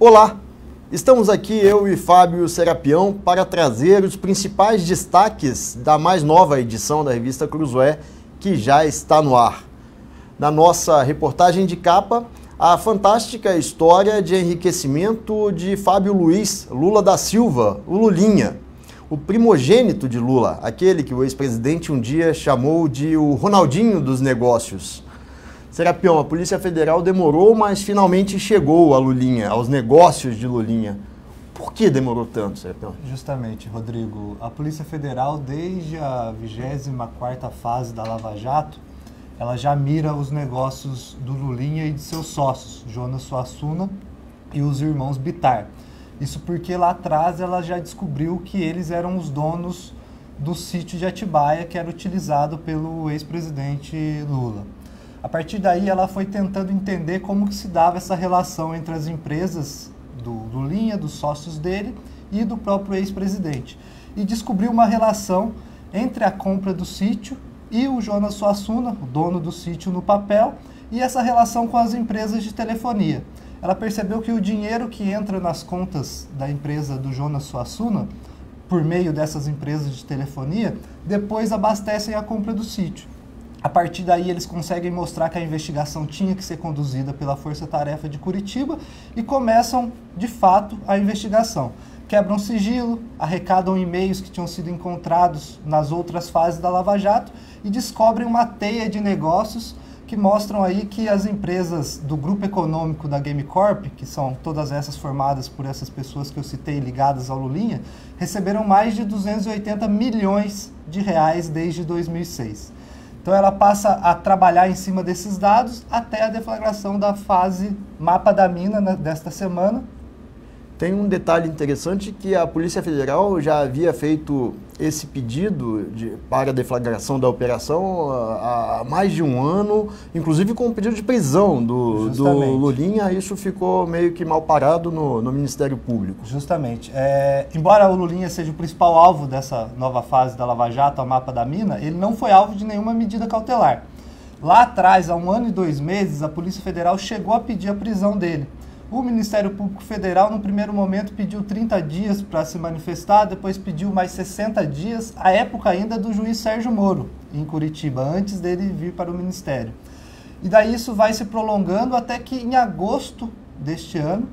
Olá, estamos aqui eu e Fábio Serapião para trazer os principais destaques da mais nova edição da revista Cruzoé, que já está no ar. Na nossa reportagem de capa, a fantástica história de enriquecimento de Fábio Luiz Lula da Silva, o Lulinha, o primogênito de Lula, aquele que o ex-presidente um dia chamou de o Ronaldinho dos negócios. Serapião, a Polícia Federal demorou, mas finalmente chegou a Lulinha, aos negócios de Lulinha. Por que demorou tanto, Serapião? Justamente, Rodrigo. A Polícia Federal, desde a 24ª fase da Lava Jato, ela já mira os negócios do Lulinha e de seus sócios, Jonas Suassuna e os irmãos Bittar. Isso porque lá atrás ela já descobriu que eles eram os donos do sítio de Atibaia, que era utilizado pelo ex-presidente Lula. A partir daí ela foi tentando entender como que se dava essa relação entre as empresas do Lulinha, dos sócios dele e do próprio ex-presidente. E descobriu uma relação entre a compra do sítio e o Jonas Suassuna, o dono do sítio no papel, e essa relação com as empresas de telefonia. Ela percebeu que o dinheiro que entra nas contas da empresa do Jonas Suassuna, por meio dessas empresas de telefonia, depois abastecem a compra do sítio. A partir daí eles conseguem mostrar que a investigação tinha que ser conduzida pela Força Tarefa de Curitiba e começam, de fato, a investigação. Quebram sigilo, arrecadam e-mails que tinham sido encontrados nas outras fases da Lava Jato e descobrem uma teia de negócios que mostram aí que as empresas do grupo econômico da Game Corp, que são todas essas formadas por essas pessoas que eu citei ligadas ao Lulinha, receberam mais de 280 milhões de reais desde 2006. Então ela passa a trabalhar em cima desses dados até a deflagração da fase Mapa da Mina desta semana. Tem um detalhe interessante que a Polícia Federal já havia feito esse pedido para a deflagração da operação há mais de um ano, inclusive com o pedido de prisão do Lulinha. Isso ficou meio que mal parado no Ministério Público. Justamente. Embora o Lulinha seja o principal alvo dessa nova fase da Lava Jato, a Mapa da Mina, ele não foi alvo de nenhuma medida cautelar. Lá atrás, há 1 ano e 2 meses, a Polícia Federal chegou a pedir a prisão dele. O Ministério Público Federal, no primeiro momento, pediu 30 dias para se manifestar, depois pediu mais 60 dias, à época ainda do juiz Sérgio Moro, em Curitiba, antes dele vir para o Ministério. E daí isso vai se prolongando até que, em agosto deste ano,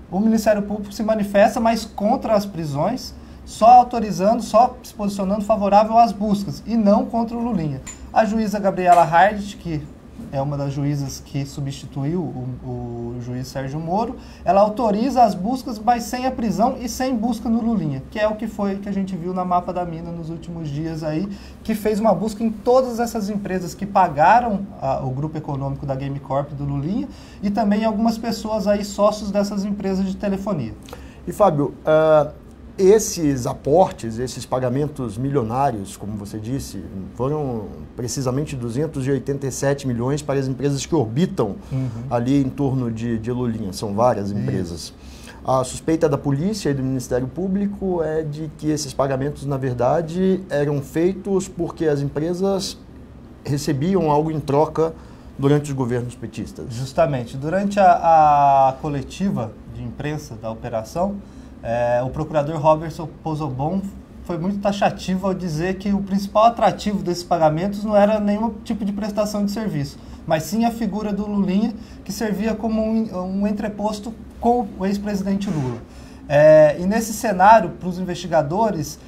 o Ministério Público se manifesta, mas contra as prisões, só autorizando, só se posicionando favorável às buscas, e não contra o Lulinha. A juíza Gabriela Hardt, que é uma das juízas que substituiu o juiz Sérgio Moro, ela autoriza as buscas, mas sem a prisão e sem busca no Lulinha, que é o que foi que a gente viu na Mapa da Mina nos últimos dias aí, que fez uma busca em todas essas empresas que pagaram o grupo econômico da Game Corp do Lulinha e também algumas pessoas aí sócios dessas empresas de telefonia. E Fábio, esses aportes, esses pagamentos milionários, como você disse, foram precisamente 287 milhões para as empresas que orbitam ali em torno de Lulinha. São várias empresas. A suspeita da polícia e do Ministério Público é de que esses pagamentos, na verdade, eram feitos porque as empresas recebiam algo em troca durante os governos petistas. Justamente. Durante a coletiva de imprensa da operação, o procurador Robertson Pozzobon foi muito taxativo ao dizer que o principal atrativo desses pagamentos não era nenhum tipo de prestação de serviço, mas sim a figura do Lulinha, que servia como um entreposto com o ex-presidente Lula. E nesse cenário, para os investigadores,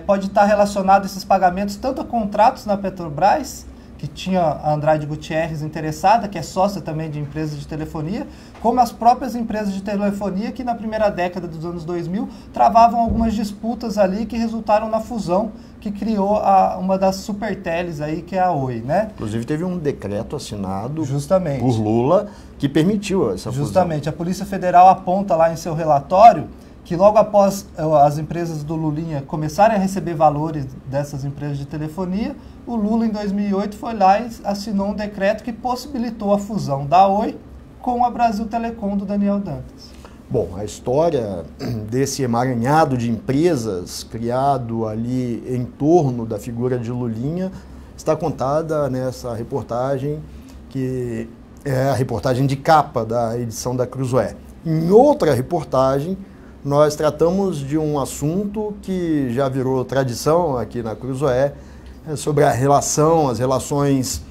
pode estar relacionado esses pagamentos tanto a contratos na Petrobras, que tinha a Andrade Gutierrez interessada, que é sócia também de empresas de telefonia, como as próprias empresas de telefonia que na primeira década dos anos 2000 travavam algumas disputas ali que resultaram na fusão que criou uma das superteles aí, que é a Oi, né? Inclusive teve um decreto assinado Justamente. por Lula que permitiu essa fusão. Justamente. A Polícia Federal aponta lá em seu relatório que logo após as empresas do Lulinha começarem a receber valores dessas empresas de telefonia, o Lula, em 2008, foi lá e assinou um decreto que possibilitou a fusão da Oi com a Brasil Telecom do Daniel Dantas. Bom, a história desse emaranhado de empresas criado ali em torno da figura de Lulinha está contada nessa reportagem, que é a reportagem de capa da edição da Cruzoé. Em outra reportagem, nós tratamos de um assunto que já virou tradição aqui na Cruzoé, sobre a relação, as relações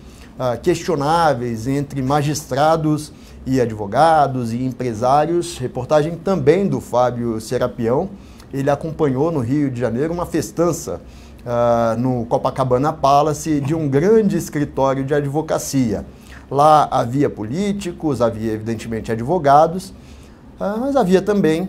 questionáveis entre magistrados e advogados e empresários. Reportagem também do Fábio Serapião. Ele acompanhou no Rio de Janeiro uma festança no Copacabana Palace de um grande escritório de advocacia. Lá havia políticos, havia evidentemente advogados, mas havia também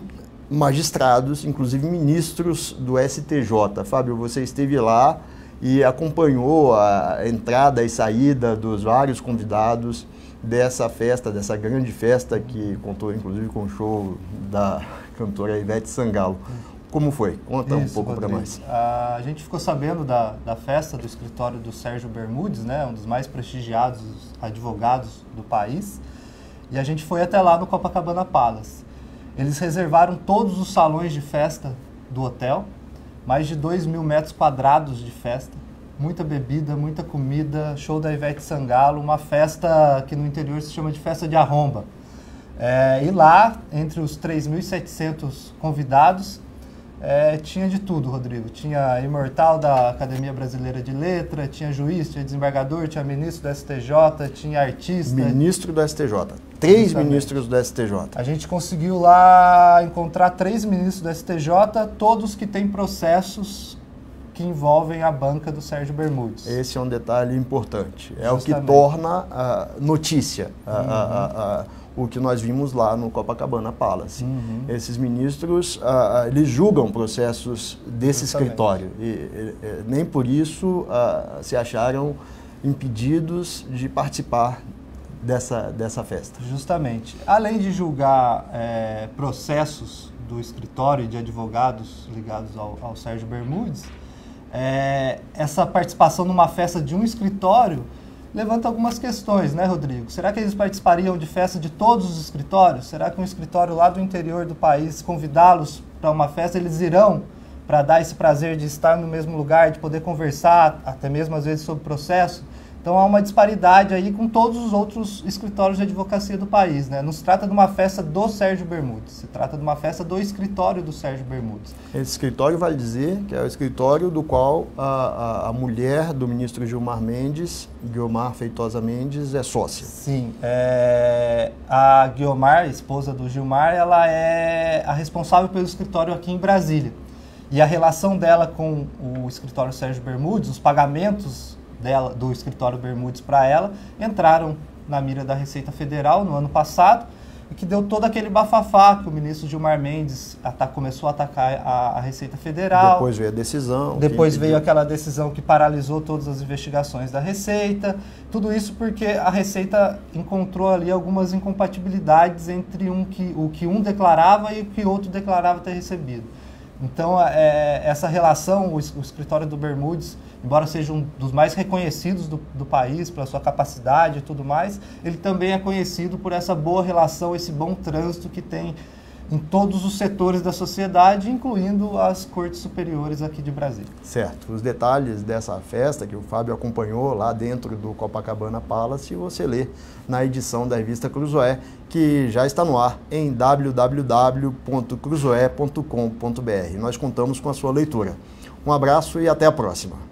magistrados, inclusive ministros do STJ. Fábio, você esteve lá e acompanhou a entrada e saída dos vários convidados dessa festa, dessa grande festa que contou inclusive com o show da cantora Ivete Sangalo. Como foi? Conta um pouco para nós. A gente ficou sabendo da festa do escritório do Sérgio Bermudes, né, um dos mais prestigiados advogados do país, e a gente foi até lá no Copacabana Palace. Eles reservaram todos os salões de festa do hotel, mais de 2.000 metros quadrados de festa, muita bebida, muita comida, show da Ivete Sangalo, uma festa que no interior se chama de festa de arromba. E lá, entre os 3.700 convidados, tinha de tudo, Rodrigo. Tinha imortal da Academia Brasileira de Letra, tinha juiz, tinha desembargador, tinha ministro do STJ, tinha artista. Ministro do STJ. 3 ministros do STJ. A gente conseguiu lá encontrar 3 ministros do STJ, todos que têm processos que envolvem a banca do Sérgio Bermudes. Esse é um detalhe importante. É Justamente. o que torna notícia o que nós vimos lá no Copacabana Palace. Esses ministros, eles julgam processos desse escritório e nem por isso se acharam impedidos de participar dessa festa. Justamente. Além de julgar processos do escritório de advogados ligados ao Sérgio Bermudes, essa participação numa festa de um escritório levanta algumas questões, né, Rodrigo? Será que eles participariam de festa de todos os escritórios? Será que um escritório lá do interior do país, convidá-los para uma festa, eles irão para dar esse prazer de estar no mesmo lugar, de poder conversar, até mesmo às vezes sobre o processo? Então há uma disparidade aí com todos os outros escritórios de advocacia do país, né? Não se trata de uma festa do Sérgio Bermudes, se trata de uma festa do escritório do Sérgio Bermudes. Esse escritório vale dizer que é o escritório do qual a mulher do ministro Gilmar Mendes, Guiomar Feitosa Mendes, é sócia. Sim, a Guiomar, esposa do Gilmar, ela é a responsável pelo escritório aqui em Brasília. E a relação dela com o escritório Sérgio Bermudes, os pagamentos do escritório Bermudes para ela, entraram na mira da Receita Federal no ano passado, e que deu todo aquele bafafá que o ministro Gilmar Mendes começou a atacar a Receita Federal. Depois veio a decisão. Depois veio aquela decisão que paralisou todas as investigações da Receita. Tudo isso porque a Receita encontrou ali algumas incompatibilidades entre o que um declarava e o que outro declarava ter recebido. Então, essa relação, o escritório do Bermudes, embora seja um dos mais reconhecidos do país, pela sua capacidade e tudo mais, ele também é conhecido por essa boa relação, esse bom trânsito que tem em todos os setores da sociedade, incluindo as cortes superiores aqui de Brasília. Certo. Os detalhes dessa festa que o Fábio acompanhou lá dentro do Copacabana Palace, você lê na edição da revista Cruzoé, que já está no ar em www.cruzoé.com.br. Nós contamos com a sua leitura. Um abraço e até a próxima.